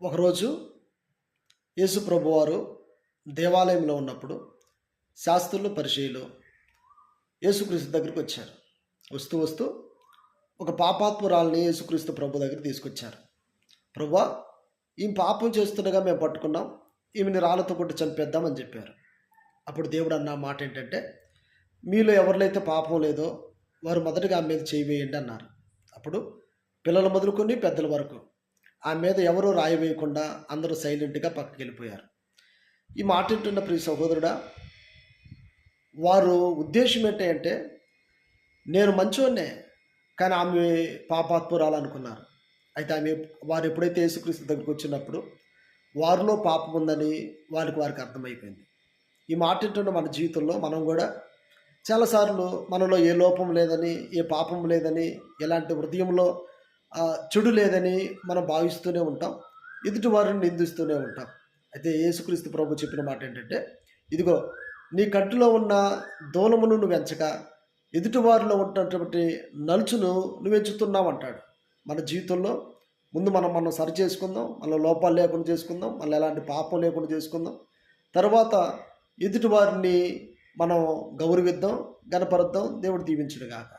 ఒకరోజు యేసు ప్రభువారు దేవాలయంలో ఉన్నప్పుడు శాస్త్రులు పరిచయులు యేసుక్రీస్తు దగ్గరికి వచ్చారు. వస్తూ వస్తూ ఒక పాపాత్మురాల్ని యేసుక్రీస్తు ప్రభు దగ్గర తీసుకొచ్చారు. ప్రభువా, ఈమె పాపం చేస్తుండగా మేము పట్టుకున్నాం, ఈమెని రాళ్ళతో కొట్టి చంపేద్దామని చెప్పారు. అప్పుడు దేవుడు అన్న మాట ఏంటంటే, మీలో ఎవరిలో అయితే పాపం లేదో వారు మొదటగా ఆమె మీద చేయి వేయండి అన్నారు. అప్పుడు పిల్లలు మొదలుకొని పెద్దల వరకు ఆమె మీద ఎవరూ రాయి వేయకుండా అందరూ సైలెంట్గా పక్కకి వెళ్ళిపోయారు. ఈ మాట వింటున్న ప్రియ సహోదరుడా, వారు ఉద్దేశం ఏంటంటే నేను మంచోన్నే, కానీ ఆమె పాపాత్మురాలు అనుకున్నారు. అయితే వారు ఎప్పుడైతే యేసుక్రీస్తు దగ్గరికి వచ్చినప్పుడు వారిలో పాపం ఉందని వారికి అర్థమైపోయింది. ఈ మాట వింటున్న మన జీవితంలో మనం కూడా చాలాసార్లు మనలో ఏ లోపం లేదని, ఏ పాపం లేదని, ఎలాంటి హృదయంలో చెడు లేదని మనం భావిస్తూనే ఉంటాం. ఎదుటి వారిని నిందిస్తూనే ఉంటాం. అయితే యేసుక్రీస్తు ప్రభు చెప్పిన మాట ఏంటంటే, ఇదిగో నీ కంటిలో ఉన్న దూలమును నువ్వు ఎంచక ఎదుటివారిలో ఉన్నటువంటి నలుచును నువ్వు ఎంచుతున్నావు అంటాడు. మన జీవితంలో ముందు మనం సరి చేసుకుందాం, మన లోపాలు లేకుండా చేసుకుందాం, మళ్ళీ ఎలాంటి పాపం లేకుండా చేసుకుందాం. తర్వాత ఎదుటి వారిని మనం గౌరవిద్దాం, గణపరుద్దాం. దేవుడు దీవించునుగాక.